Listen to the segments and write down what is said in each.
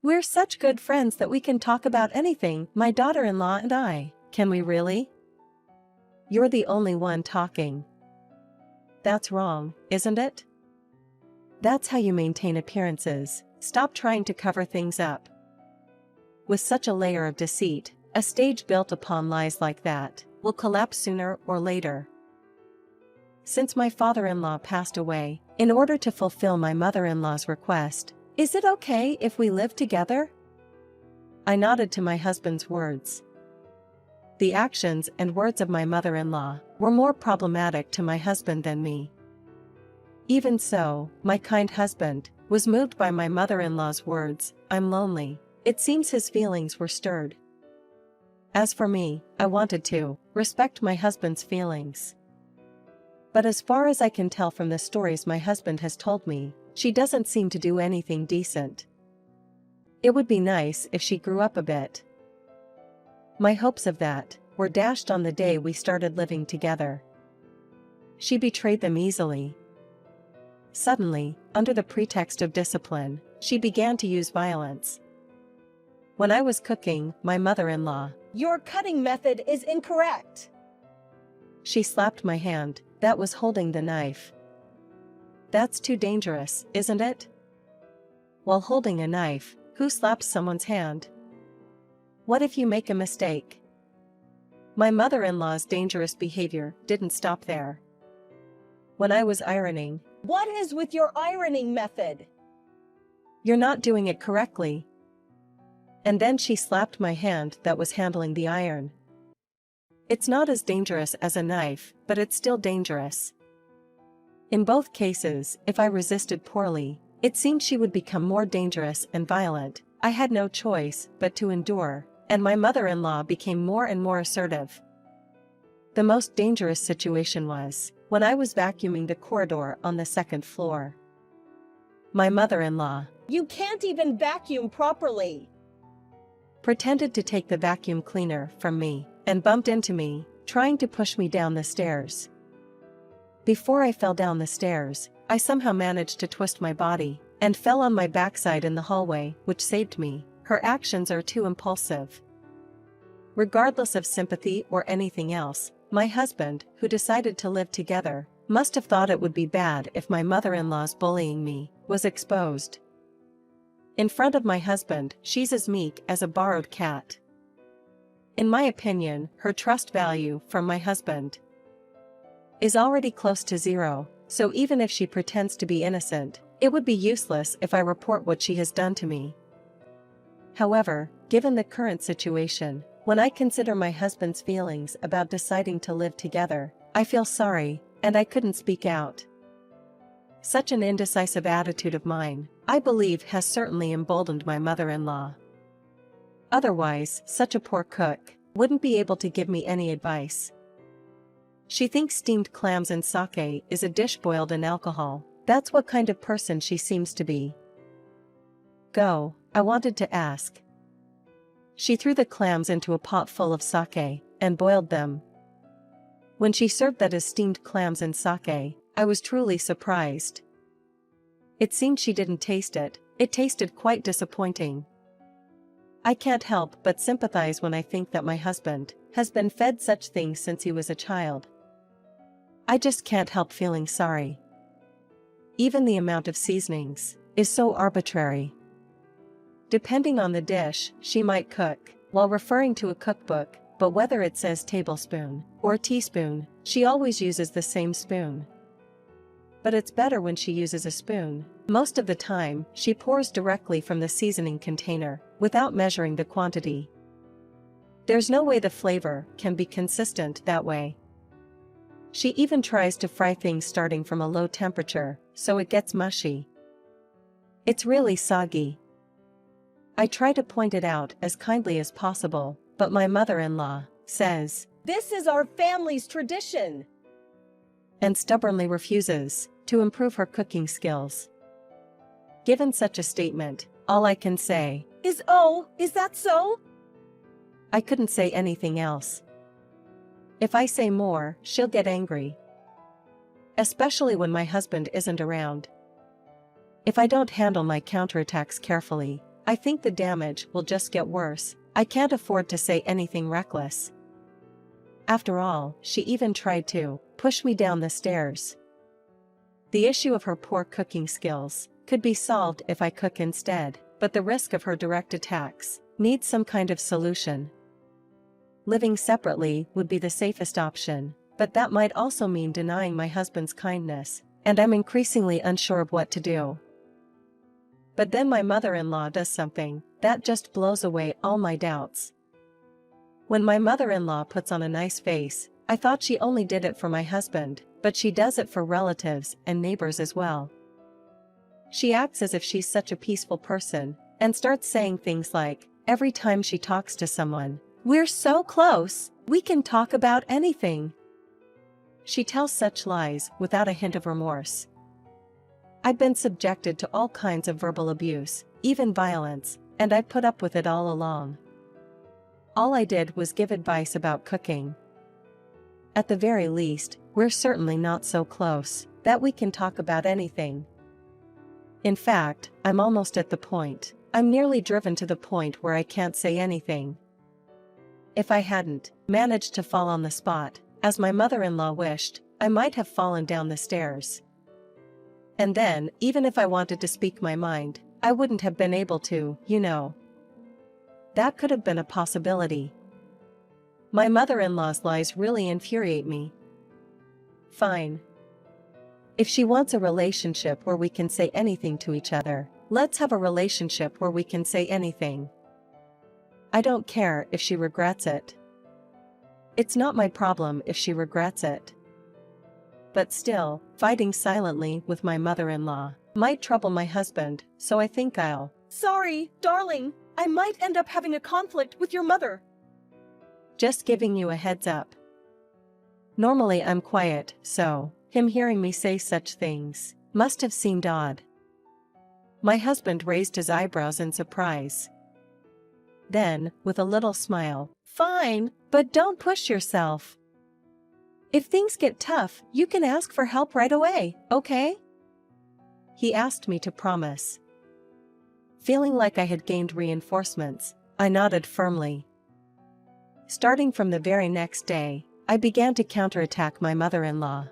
We're such good friends that we can talk about anything, my daughter-in-law and I. Can we really? You're the only one talking. That's wrong, isn't it? That's how you maintain appearances. Stop trying to cover things up. With such a layer of deceit, a stage built upon lies like that will collapse sooner or later. Since my father-in-law passed away, in order to fulfill my mother-in-law's request, is it okay if we live together? I nodded to my husband's words. The actions and words of my mother-in-law were more problematic to my husband than me. Even so, my kind husband was moved by my mother-in-law's words, "I'm lonely." It seems his feelings were stirred. As for me, I wanted to respect my husband's feelings. But as far as I can tell from the stories my husband has told me, she doesn't seem to do anything decent. It would be nice if she grew up a bit. My hopes of that were dashed on the day we started living together. She betrayed them easily. Suddenly, under the pretext of discipline, she began to use violence. When I was cooking, my mother-in-law, "Your cutting method is incorrect." She slapped my hand that was holding the knife. That's too dangerous, isn't it? While holding a knife, who slaps someone's hand? What if you make a mistake? My mother-in-law's dangerous behavior didn't stop there. When I was ironing, "What is with your ironing method?" "You're not doing it correctly." And then she slapped my hand that was handling the iron. It's not as dangerous as a knife, but it's still dangerous. In both cases, if I resisted poorly, it seemed she would become more dangerous and violent. I had no choice but to endure, and my mother-in-law became more and more assertive. The most dangerous situation was when I was vacuuming the corridor on the second floor. My mother-in-law, "You can't even vacuum properly," pretended to take the vacuum cleaner from me and bumped into me, trying to push me down the stairs. Before I fell down the stairs, I somehow managed to twist my body and fell on my backside in the hallway, which saved me. Her actions are too impulsive. Regardless of sympathy or anything else, my husband, who decided to live together, must have thought it would be bad if my mother-in-law's bullying me was exposed. In front of my husband, she's as meek as a borrowed cat. In my opinion, her trust value from my husband is already close to zero, so even if she pretends to be innocent, it would be useless if I report what she has done to me. However, given the current situation, when I consider my husband's feelings about deciding to live together, I feel sorry, and I couldn't speak out. Such an indecisive attitude of mine, I believe, has certainly emboldened my mother-in-law. Otherwise, such a poor cook wouldn't be able to give me any advice. She thinks steamed clams and sake is a dish boiled in alcohol. That's what kind of person she seems to be. Go, I wanted to ask. She threw the clams into a pot full of sake and boiled them. When she served that as steamed clams and sake, I was truly surprised. It seemed she didn't taste it. It tasted quite disappointing. I can't help but sympathize when I think that my husband has been fed such things since he was a child. I just can't help feeling sorry. Even the amount of seasonings is so arbitrary. Depending on the dish, she might cook while referring to a cookbook, but whether it says tablespoon or teaspoon, she always uses the same spoon. But it's better when she uses a spoon. Most of the time, she pours directly from the seasoning container, without measuring the quantity. There's no way the flavor can be consistent that way. She even tries to fry things starting from a low temperature, so it gets mushy. It's really soggy. I try to point it out as kindly as possible, but my mother-in-law says, "This is our family's tradition," and stubbornly refuses to improve her cooking skills. Given such a statement, all I can say is, "Oh, is that so?" I couldn't say anything else. If I say more, she'll get angry. Especially when my husband isn't around. If I don't handle my counterattacks carefully, I think the damage will just get worse. I can't afford to say anything reckless. After all, she even tried to push me down the stairs. The issue of her poor cooking skills could be solved if I cook instead, but the risk of her direct attacks needs some kind of solution. Living separately would be the safest option, but that might also mean denying my husband's kindness, and I'm increasingly unsure of what to do. But then my mother-in-law does something that just blows away all my doubts. When my mother-in-law puts on a nice face, I thought she only did it for my husband, but she does it for relatives and neighbors as well. She acts as if she's such a peaceful person, and starts saying things like, every time she talks to someone, "We're so close, we can talk about anything." She tells such lies without a hint of remorse. I've been subjected to all kinds of verbal abuse, even violence, and I put up with it all along. All I did was give advice about cooking. At the very least, we're certainly not so close that we can talk about anything. In fact, I'm almost at the point. I'm nearly driven to the point where I can't say anything. If I hadn't managed to fall on the spot, as my mother-in-law wished, I might have fallen down the stairs. And then, even if I wanted to speak my mind, I wouldn't have been able to, you know. That could have been a possibility. My mother-in-law's lies really infuriate me. Fine. If she wants a relationship where we can say anything to each other, let's have a relationship where we can say anything. I don't care if she regrets it. It's not my problem if she regrets it. But still, fighting silently with my mother-in-law might trouble my husband, so I think I'll. Sorry, darling, I might end up having a conflict with your mother. Just giving you a heads up. Normally I'm quiet, so him hearing me say such things must have seemed odd. My husband raised his eyebrows in surprise. Then, with a little smile, "Fine, but don't push yourself. If things get tough, you can ask for help right away, okay?" He asked me to promise. Feeling like I had gained reinforcements, I nodded firmly. Starting from the very next day, I began to counterattack my mother-in-law.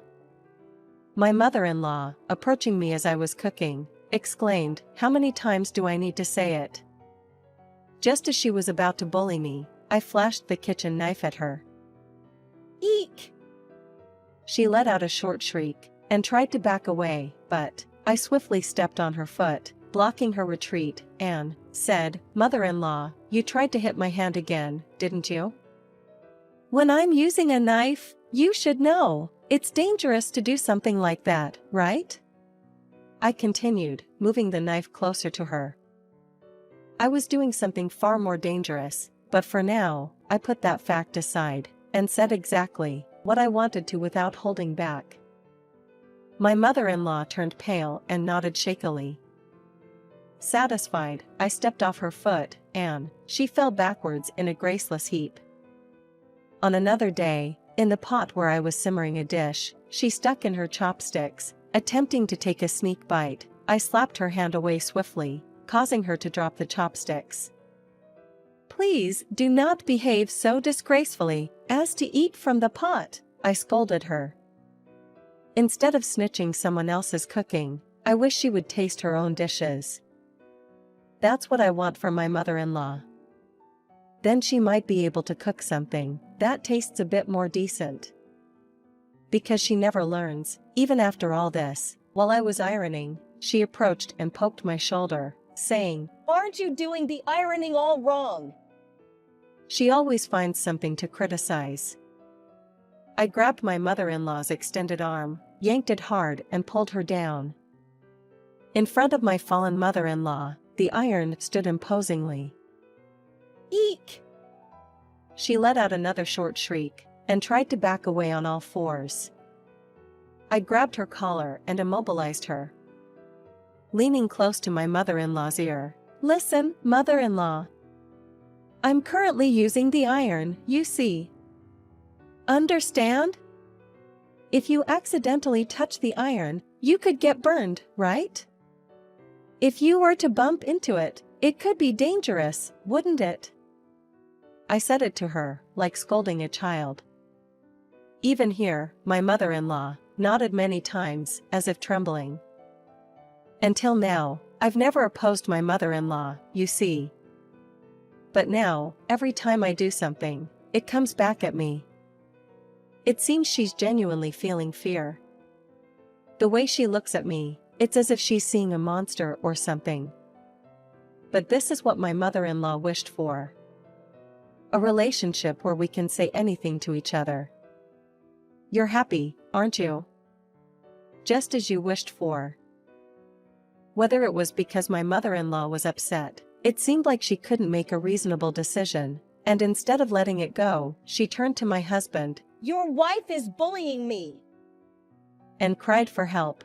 My mother-in-law, approaching me as I was cooking, exclaimed, "How many times do I need to say it?" Just as she was about to bully me, I flashed the kitchen knife at her. Eek! She let out a short shriek and tried to back away, but I swiftly stepped on her foot, blocking her retreat, and said, "Mother-in-law, you tried to hit my hand again, didn't you? When I'm using a knife, you should know. It's dangerous to do something like that, right?" I continued, moving the knife closer to her. I was doing something far more dangerous, but for now, I put that fact aside and said exactly what I wanted to without holding back. My mother-in-law turned pale and nodded shakily. Satisfied, I stepped off her foot, and she fell backwards in a graceless heap. On another day, in the pot where I was simmering a dish, she stuck in her chopsticks, attempting to take a sneak bite. I slapped her hand away swiftly, causing her to drop the chopsticks. "Please do not behave so disgracefully as to eat from the pot," I scolded her. Instead of snitching someone else's cooking, I wish she would taste her own dishes. That's what I want from my mother-in-law. Then she might be able to cook something that tastes a bit more decent. Because she never learns, even after all this. While I was ironing, she approached and poked my shoulder, saying, "Aren't you doing the ironing all wrong?" She always finds something to criticize. I grabbed my mother-in-law's extended arm, yanked it hard and pulled her down. In front of my fallen mother-in-law, the iron stood imposingly. Eek! She let out another short shriek and tried to back away on all fours. I grabbed her collar and immobilized her. Leaning close to my mother-in-law's ear, "Listen, mother-in-law. I'm currently using the iron, you see. Understand? If you accidentally touch the iron, you could get burned, right? If you were to bump into it, It could be dangerous, wouldn't it? I said it to her, like scolding a child. Even here, my mother-in-law nodded many times, as if trembling. Until now, I've never opposed my mother-in-law, you see. But now, every time I do something, it comes back at me. It seems she's genuinely feeling fear. The way she looks at me, it's as if she's seeing a monster or something. But this is what my mother-in-law wished for. A relationship where we can say anything to each other. You're happy, aren't you? Just as you wished for. Whether it was because my mother-in-law was upset, it seemed like she couldn't make a reasonable decision, and instead of letting it go, she turned to my husband. Your wife is bullying me. And cried for help.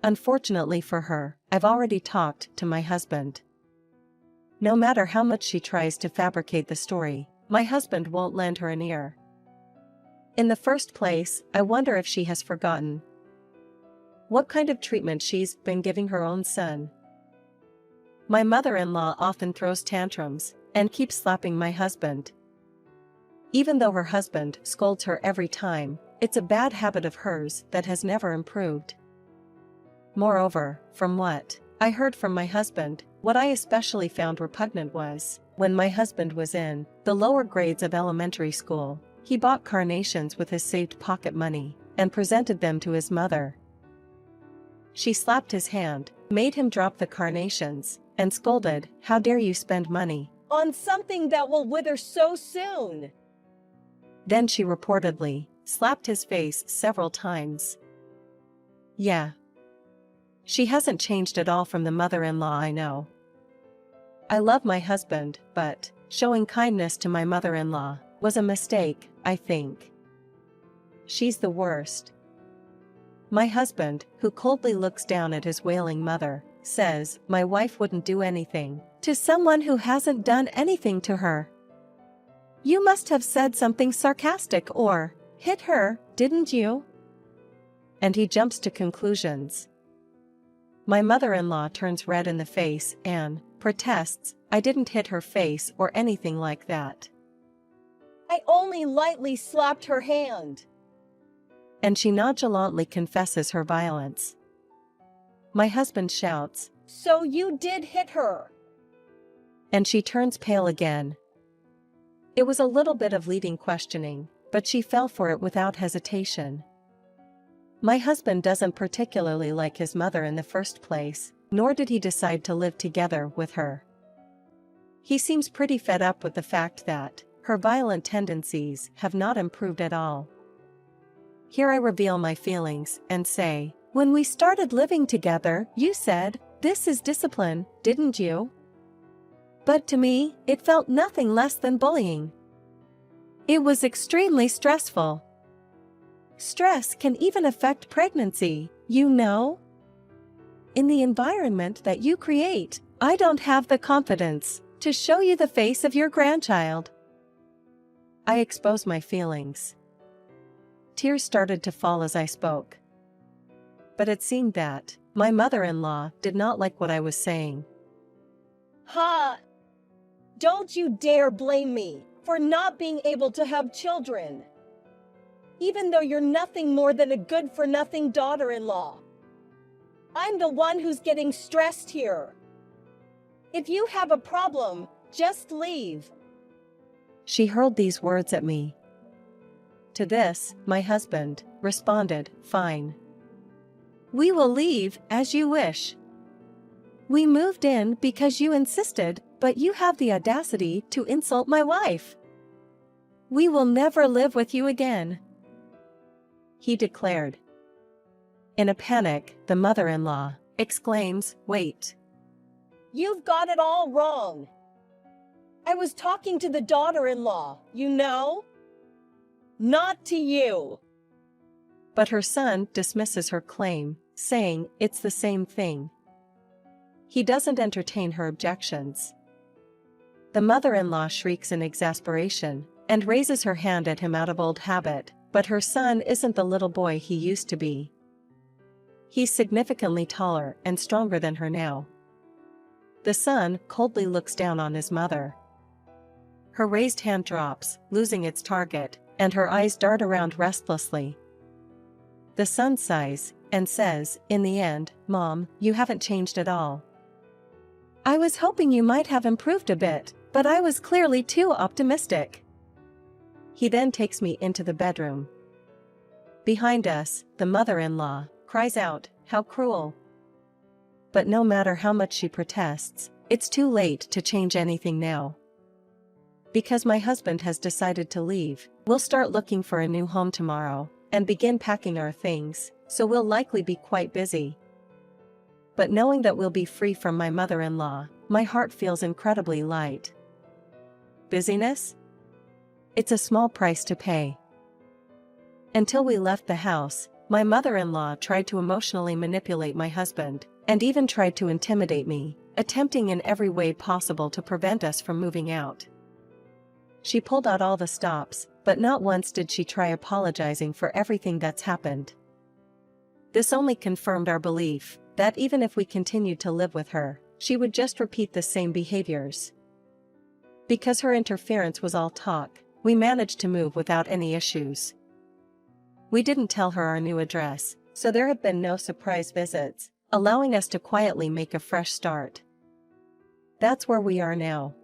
Unfortunately for her, I've already talked to my husband. No matter how much she tries to fabricate the story, my husband won't lend her an ear. In the first place, I wonder if she has forgotten what kind of treatment she's been giving her own son. My mother-in-law often throws tantrums and keeps slapping my husband. Even though her husband scolds her every time, it's a bad habit of hers that has never improved. Moreover, from what I heard from my husband, what I especially found repugnant was, when my husband was in the lower grades of elementary school, he bought carnations with his saved pocket money and presented them to his mother. She slapped his hand, made him drop the carnations, and scolded, "How dare you spend money On something that will wither so soon." Then she reportedly slapped his face several times. Yeah. She hasn't changed at all from the mother-in-law I know. I love my husband, but showing kindness to my mother-in-law was a mistake, I think. She's the worst. My husband, who coldly looks down at his wailing mother, says my wife wouldn't do anything to someone who hasn't done anything to her. You must have said something sarcastic or hit her, didn't you? And he jumps to conclusions. My mother-in-law turns red in the face and protests, I didn't hit her face or anything like that. I only lightly slapped her hand. And she nonchalantly confesses her violence. My husband shouts, So you did hit her. And she turns pale again. It was a little bit of leading questioning, but she fell for it without hesitation. My husband doesn't particularly like his mother in the first place, nor did he decide to live together with her. He seems pretty fed up with the fact that her violent tendencies have not improved at all. Here I reveal my feelings and say, when we started living together, you said, this is discipline, didn't you? But to me, it felt nothing less than bullying. It was extremely stressful. Stress can even affect pregnancy, you know? In the environment that you create, I don't have the confidence to show you the face of your grandchild. I expose my feelings. Tears started to fall as I spoke. But it seemed that my mother-in-law did not like what I was saying. Ha! Don't you dare blame me for not being able to have children. Even though you're nothing more than a good-for-nothing daughter-in-law. I'm the one who's getting stressed here. If you have a problem, just leave. She hurled these words at me. To this, my husband responded, fine. We will leave as you wish. We moved in because you insisted, but you have the audacity to insult my wife. We will never live with you again, he declared. In a panic, the mother-in-law exclaims, wait. You've got it all wrong. I was talking to the daughter-in-law, you know? Not to you. But her son dismisses her claim, saying it's the same thing. He doesn't entertain her objections. The mother-in-law shrieks in exasperation and raises her hand at him out of old habit, but her son isn't the little boy he used to be. He's significantly taller and stronger than her now. The son coldly looks down on his mother. Her raised hand drops, losing its target, and her eyes dart around restlessly. The son sighs and says, "In the end, Mom, you haven't changed at all. I was hoping you might have improved a bit, but I was clearly too optimistic." He then takes me into the bedroom. Behind us, the mother-in-law cries out, "How cruel!" But no matter how much she protests, it's too late to change anything now. Because my husband has decided to leave, we'll start looking for a new home tomorrow, and begin packing our things, so we'll likely be quite busy. But knowing that we'll be free from my mother-in-law, my heart feels incredibly light. Busyness? It's a small price to pay. Until we left the house, my mother-in-law tried to emotionally manipulate my husband, and even tried to intimidate me, attempting in every way possible to prevent us from moving out. She pulled out all the stops, but not once did she try apologizing for everything that's happened. This only confirmed our belief that even if we continued to live with her, she would just repeat the same behaviors. Because her interference was all talk, we managed to move without any issues. We didn't tell her our new address, so there have been no surprise visits, allowing us to quietly make a fresh start. That's where we are now.